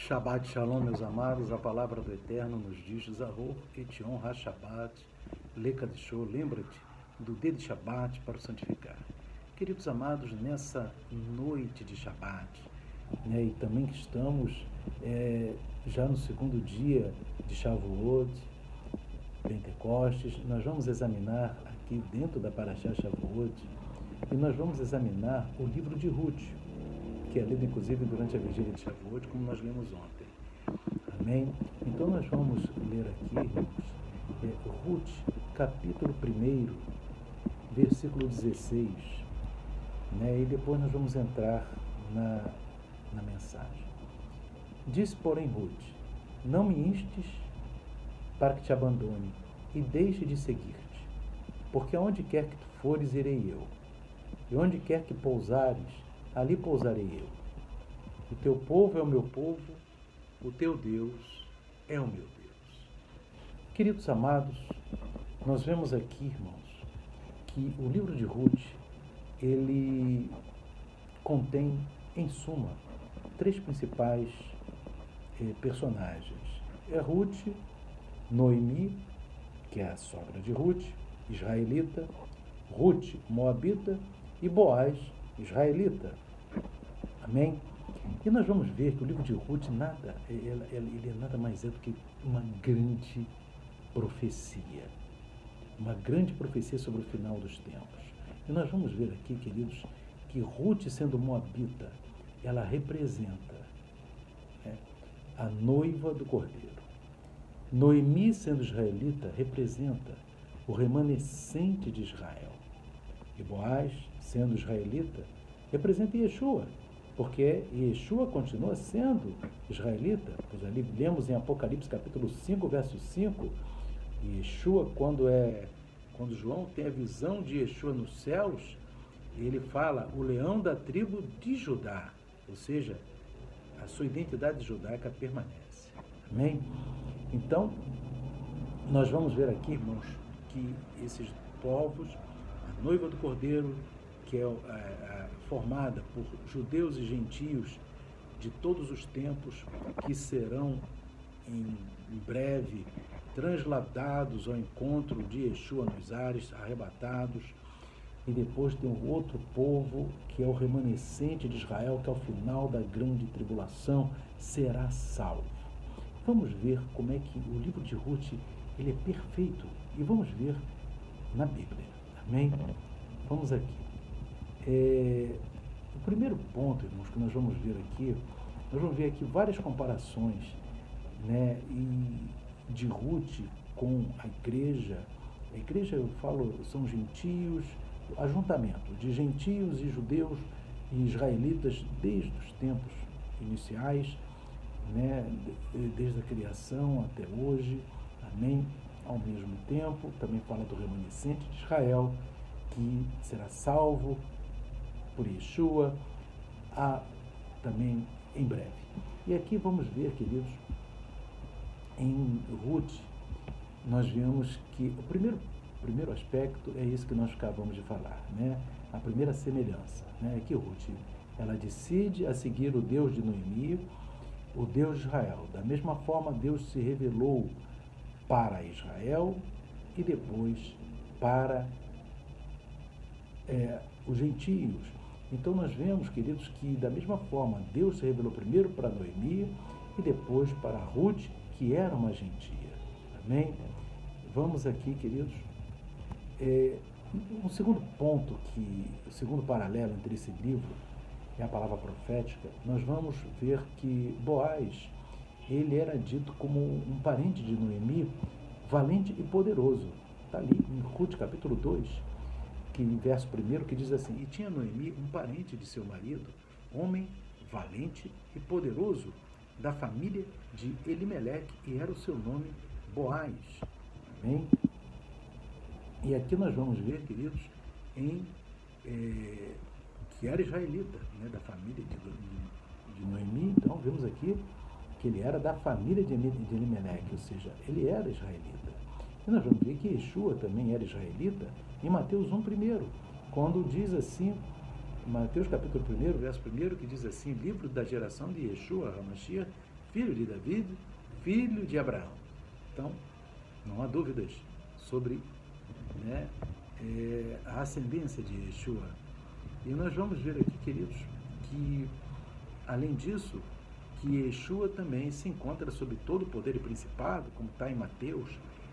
Shabbat Shalom, meus amados, a palavra do Eterno nos diz: Zahor etion ha-Shabbat, lekadishô, lembra-te do dia de Shabbat para o santificar. Queridos amados, nessa noite de Shabbat, e também que estamos já no segundo dia de Shavuot, Pentecostes, nós vamos examinar aqui dentro da Parashá Shavuot, e nós vamos examinar o livro de Ruth, que é lido inclusive durante a vigília de Shavuot, como nós lemos ontem. Amém? Então nós vamos ler aqui, irmãos, Ruth, capítulo 1, versículo 16, e depois nós vamos entrar na mensagem. Disse, porém, Ruth: não me instes para que te abandone e deixe de seguir-te, porque aonde quer que tu fores, irei eu, e onde quer que pousares, ali pousarei eu. O teu povo é o meu povo, o teu Deus é o meu Deus. Queridos amados, nós vemos aqui, irmãos, que o livro de Ruth, ele contém, em suma, 3 principais personagens. É Ruth, Noemi, que é a sogra de Ruth, israelita, Ruth, moabita, e Boaz, israelita. Amém? E nós vamos ver que o livro de Ruth ele é nada mais do que uma grande profecia. Uma grande profecia sobre o final dos tempos. E nós vamos ver aqui, queridos, que Ruth, sendo moabita, ela representa a noiva do Cordeiro. Noemi, sendo israelita, representa o remanescente de Israel. E Boaz, sendo israelita, representa Yeshua, porque Yeshua continua sendo israelita. Pois ali lemos em Apocalipse capítulo 5, verso 5, Yeshua, quando João tem a visão de Yeshua nos céus, ele fala, o leão da tribo de Judá, ou seja, a sua identidade judaica permanece. Amém? Então, nós vamos ver aqui, irmãos, que esses povos, a noiva do Cordeiro, que é formada por judeus e gentios de todos os tempos, que serão em breve transladados ao encontro de Yeshua nos ares, arrebatados. E depois tem um outro povo, que é o remanescente de Israel, que ao final da grande tribulação será salvo. Vamos ver como é que o livro de Ruth ele é perfeito, e vamos ver na Bíblia. Amém? Vamos aqui. O primeiro ponto, irmãos, que nós vamos ver aqui várias comparações, de Ruth com a igreja. A igreja, eu falo, são gentios, ajuntamento de gentios e judeus e israelitas desde os tempos iniciais, desde a criação até hoje. Amém? Ao mesmo tempo, também fala do remanescente de Israel, que será salvo por Yeshua, também em breve. E aqui vamos ver, queridos, em Ruth, nós vemos que o primeiro aspecto é isso que nós acabamos de falar, a primeira semelhança, que Ruth, ela decide a seguir o Deus de Noemi, o Deus de Israel. Da mesma forma, Deus se revelou para Israel e depois para os gentios. Então nós vemos, queridos, que da mesma forma Deus se revelou primeiro para Noemi e depois para Ruth, que era uma gentia. Amém? Vamos aqui, queridos, um segundo ponto, o segundo paralelo entre esse livro e a palavra profética, nós vamos ver que Boaz, ele era dito como um parente de Noemi, valente e poderoso. Está ali em Ruth, capítulo 2, que em verso 1, que diz assim: e tinha Noemi um parente de seu marido, homem valente e poderoso, da família de Elimeleque, e era o seu nome Boaz. Amém? E aqui nós vamos ver, queridos, que era israelita, da família de Noemi. Então vemos aqui que ele era da família de Elimeleque, ou seja, ele era israelita. E nós vamos ver que Yeshua também era israelita em Mateus 1:1, quando diz assim, Mateus capítulo 1, verso 1, que diz assim: livro da geração de Yeshua, HaMashiach, filho de Davi, filho de Abraão. Então, não há dúvidas sobre, né, a ascendência de Yeshua. E nós vamos ver aqui, queridos, que, além disso, que Yeshua também se encontra sob todo o poder e principado, como está em Mateus,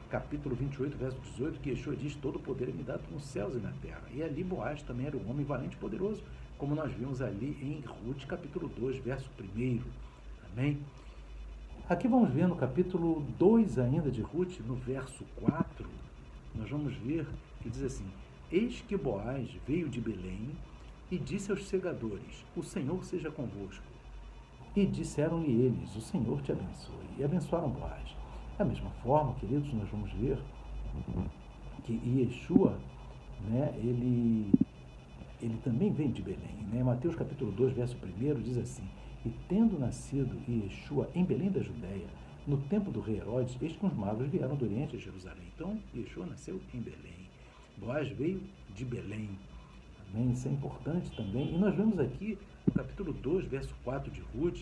capítulo 28, verso 18, que Yeshua diz: todo o poder é me dado nos céus e na terra. E ali Boaz também era um homem valente e poderoso, como nós vimos ali em Ruth, capítulo 2, verso 1. Amém? Aqui vamos ver no capítulo 2 ainda de Ruth, no verso 4, nós vamos ver que diz assim: eis que Boaz veio de Belém e disse aos segadores: o Senhor seja convosco. E disseram-lhe eles: o Senhor te abençoe. E abençoaram Boaz. Da mesma forma, queridos, nós vamos ver que Yeshua, né, ele também vem de Belém. Né? Mateus capítulo 2, verso 1 diz assim: e tendo nascido Yeshua em Belém da Judéia, no tempo do rei Herodes, eis que os magos vieram do Oriente a Jerusalém. Então, Yeshua nasceu em Belém. Boaz veio de Belém. Amém? Isso é importante também. E nós vemos aqui, no capítulo 2, verso 4 de Ruth,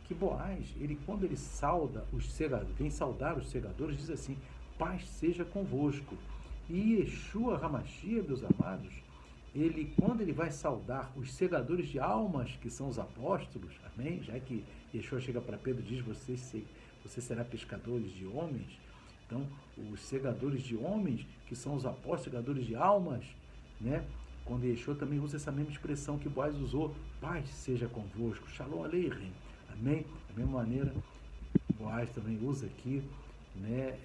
que Boaz, quando ele sauda os segadores, vem saudar os segadores, diz assim: paz seja convosco. E Yeshua HaMashiach, meus amados, quando ele vai saudar os segadores de almas, que são os apóstolos, amém? Já que Yeshua chega para Pedro e diz: você será pescadores de homens. Então, os segadores de homens, que são os apóstolos, segadores de almas, né? Quando Yeshua também usa essa mesma expressão que Boaz usou: paz seja convosco, shalom aleichem, amém? Da mesma maneira, Boaz também usa aqui, né,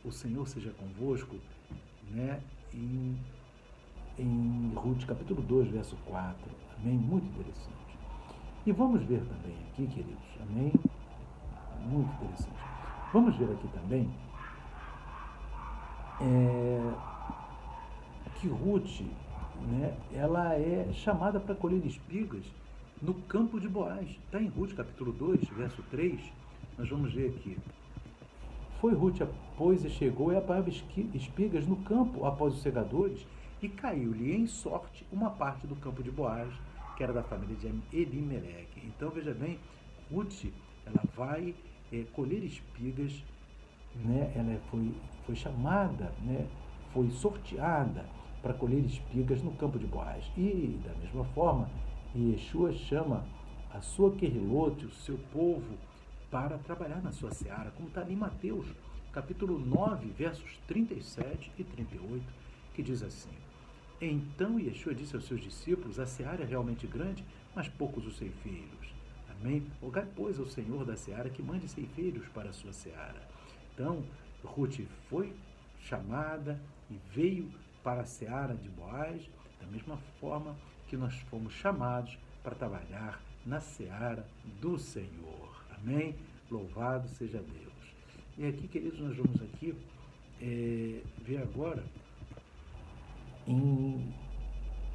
o Senhor seja convosco, né, em Ruth, capítulo 2, verso 4, amém? Muito interessante. E vamos ver também aqui, queridos, amém? Muito interessante. Vamos ver aqui também que Ruth, né, ela é chamada para colher espigas no campo de Boaz. Está em Ruth, capítulo 2, verso 3, nós vamos ver aqui. Foi Ruth, pois, e chegou e apanhava espigas no campo após os segadores, e caiu-lhe em sorte uma parte do campo de Boaz, que era da família de Elimeleque. Então, veja bem, Ruth, ela vai colher espigas, né? Ela foi chamada, né? Foi sorteada para colher espigas no campo de Boaz. E, da mesma forma, Yeshua chama a sua querrilote, o seu povo, para trabalhar na sua seara, como está ali em Mateus, capítulo 9, versos 37 e 38, que diz assim: então Yeshua disse aos seus discípulos: a seara é realmente grande, mas poucos os ceifeiros. Amém? Rogai, pois, ao Senhor da seara que mande ceifeiros para a sua seara. Então, Ruth foi chamada e veio para a seara de Boaz, da mesma forma que nós fomos chamados para trabalhar na seara do Senhor. Amém? Louvado seja Deus. E aqui, queridos, nós vamos aqui ver agora em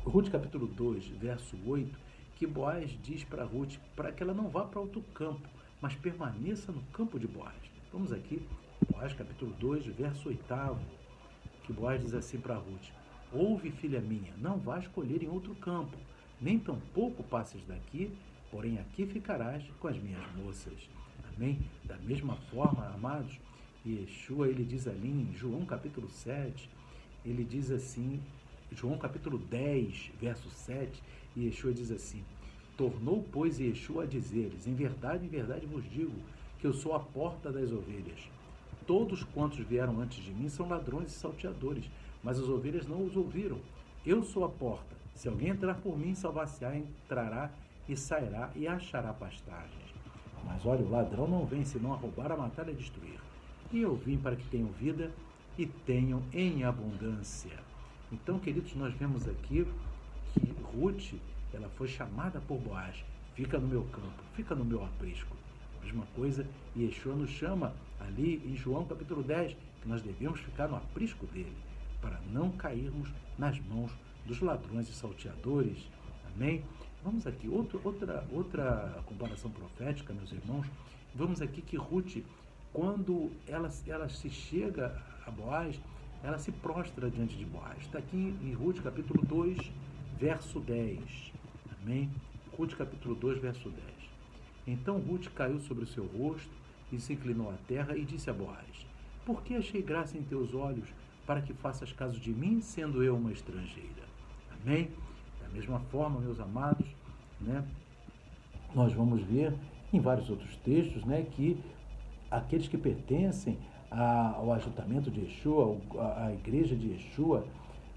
Ruth capítulo 2, verso 8, que Boaz diz para Ruth para que ela não vá para outro campo, mas permaneça no campo de Boaz. Vamos aqui, Boaz capítulo 2, verso 8, que Boaz diz assim para Ruth: ouve, filha minha, não vás colher em outro campo, nem tampouco passes daqui, porém aqui ficarás com as minhas moças. Amém? Da mesma forma, amados, Yeshua, ele diz ali em João capítulo 7, ele diz assim, João capítulo 10, verso 7, Yeshua diz assim: tornou, pois, Yeshua a dizer-lhes: em verdade vos digo, que eu sou a porta das ovelhas. Todos quantos vieram antes de mim são ladrões e salteadores, mas as ovelhas não os ouviram. Eu sou a porta. Se alguém entrar por mim, salvar-se-á, entrará e sairá e achará pastagens. Mas olha, o ladrão não vem senão a roubar, a matar e a destruir. E eu vim para que tenham vida e tenham em abundância. Então, queridos, nós vemos aqui que Ruth, ela foi chamada por Boaz: fica no meu campo, fica no meu aprisco. A mesma coisa, Yeshua nos chama ali em João capítulo 10, que nós devemos ficar no aprisco dele, para não cairmos nas mãos dos ladrões e salteadores. Amém? Vamos aqui, outra comparação profética, meus irmãos. Vamos aqui que Ruth, quando ela se chega a Boaz, ela se prostra diante de Boaz. Está aqui em Ruth capítulo 2, verso 10. Amém? Ruth capítulo 2, verso 10. Então Ruth caiu sobre o seu rosto e se inclinou à terra e disse a Boaz: Por que achei graça em teus olhos, para que faças caso de mim, sendo eu uma estrangeira? Amém? Da mesma forma, meus amados, né, nós vamos ver em vários outros textos, né, que aqueles que pertencem ao ajuntamento de Yeshua, à igreja de Yeshua,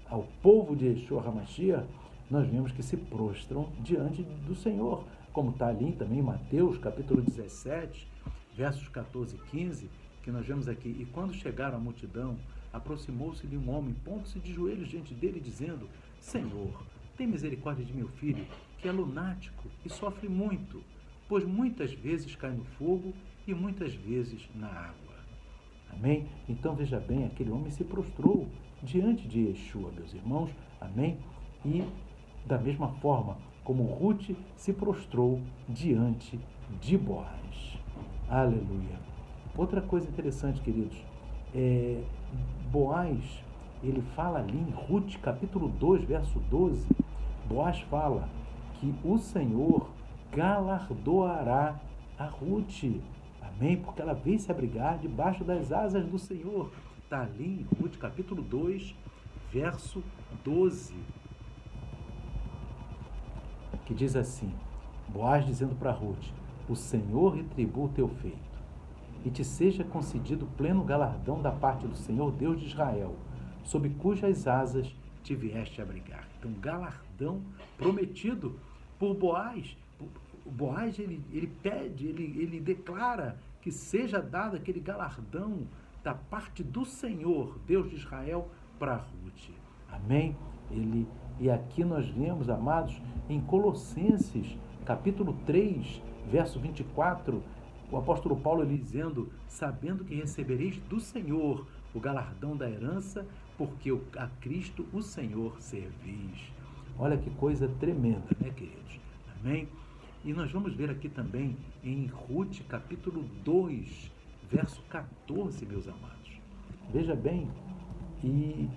ao povo de Yeshua HaMashiach, nós vemos que se prostram diante do Senhor, como está ali também em Mateus, capítulo 17, versos 14 e 15, que nós vemos aqui: E quando chegaram à multidão, aproximou-se-lhe um homem, pondo-se de joelhos diante dele, dizendo: Senhor, tem misericórdia de meu filho, que é lunático e sofre muito, pois muitas vezes cai no fogo e muitas vezes na água. Amém? Então veja bem, aquele homem se prostrou diante de Yeshua, meus irmãos. Amém? E da mesma forma como Ruth se prostrou diante de Boaz. Aleluia. Outra coisa interessante, queridos, Boaz, ele fala ali em Ruth, capítulo 2, verso 12, Boaz fala que o Senhor galardoará a Ruth. Amém? Porque ela veio se abrigar debaixo das asas do Senhor. Está ali em Ruth, capítulo 2, verso 12. Que diz assim, Boaz dizendo para Ruth: O Senhor retribua o teu feito, e te seja concedido pleno galardão da parte do Senhor, Deus de Israel, sob cujas asas te vieste abrigar. Então, galardão prometido por Boaz. Boaz, ele pede, ele declara que seja dado aquele galardão da parte do Senhor, Deus de Israel, para Ruth. Amém? E aqui nós vemos, amados, em Colossenses, capítulo 3, verso 24, o apóstolo Paulo ele dizendo: sabendo que recebereis do Senhor o galardão da herança, porque a Cristo o Senhor servis. Olha que coisa tremenda, né, queridos? Amém? E nós vamos ver aqui também em Ruth, capítulo 2, verso 14, meus amados. Veja bem, e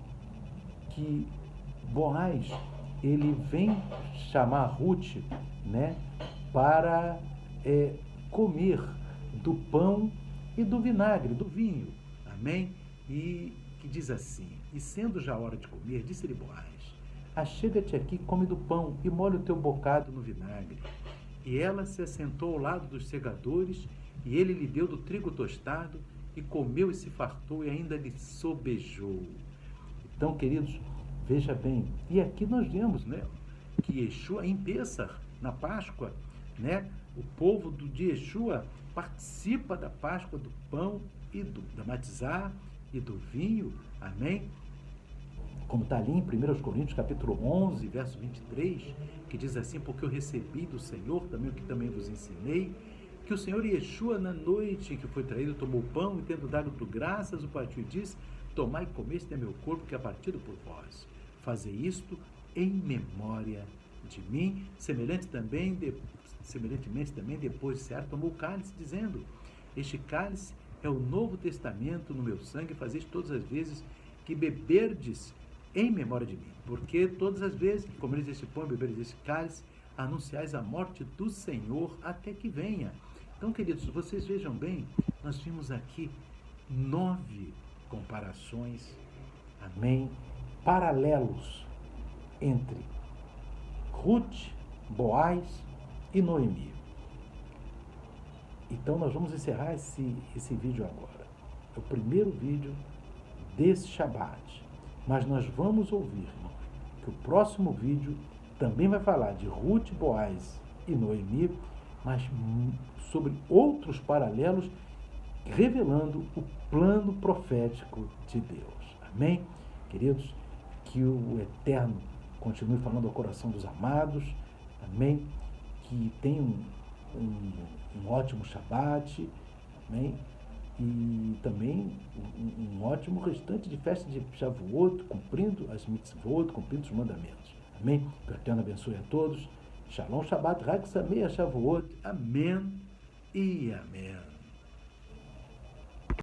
que Boaz, ele vem chamar Ruth, né, para comer do pão e do vinagre, do vinho. Amém? E que diz assim: E sendo já hora de comer, disse-lhe Boaz: Achega-te aqui, come do pão e molha o teu bocado no vinagre. E ela se assentou ao lado dos segadores, e ele lhe deu do trigo tostado, e comeu e se fartou, e ainda lhe sobejou. Então, queridos, veja bem, e aqui nós vemos, né, que Yeshua, em Pêssar, na Páscoa, né, o povo de Yeshua participa da Páscoa do pão e da matizá e do vinho, amém? Como está ali em 1 Coríntios, capítulo 11, verso 23, que diz assim: Porque eu recebi do Senhor, também o que também vos ensinei, que o Senhor Yeshua, na noite em que foi traído, tomou pão e, tendo dado graças, o partiu e disse: Tomai e comei, este é meu corpo, que é partido por vós. Fazei isto em memória de mim. Semelhantemente também, depois de certo, tomou o cálice, dizendo: Este cálice é o novo testamento no meu sangue, fazeis todas as vezes que beberdes em memória de mim. Porque todas as vezes que comereis este pão e beberdes este cálice, anunciais a morte do Senhor até que venha. Então, queridos, vocês vejam bem, nós vimos aqui 9 comparações, amém, paralelos entre Ruth, Boaz e Noemi. Então nós vamos encerrar esse vídeo agora. É o primeiro vídeo desse Shabat. Mas nós vamos ouvir, irmãos, que o próximo vídeo também vai falar de Ruth, Boaz e Noemi, mas sobre outros paralelos, revelando o plano profético de Deus. Amém? Queridos, que o Eterno continue falando ao coração dos amados. Amém? Que tenham um ótimo Shabat. Amém? E também um ótimo restante de festa de Shavuot, cumprindo as mitzvot, cumprindo os mandamentos. Amém? Que o Eterno abençoe a todos. Shalom Shabbat, Chag Sameach Shavuot. Amém e amém.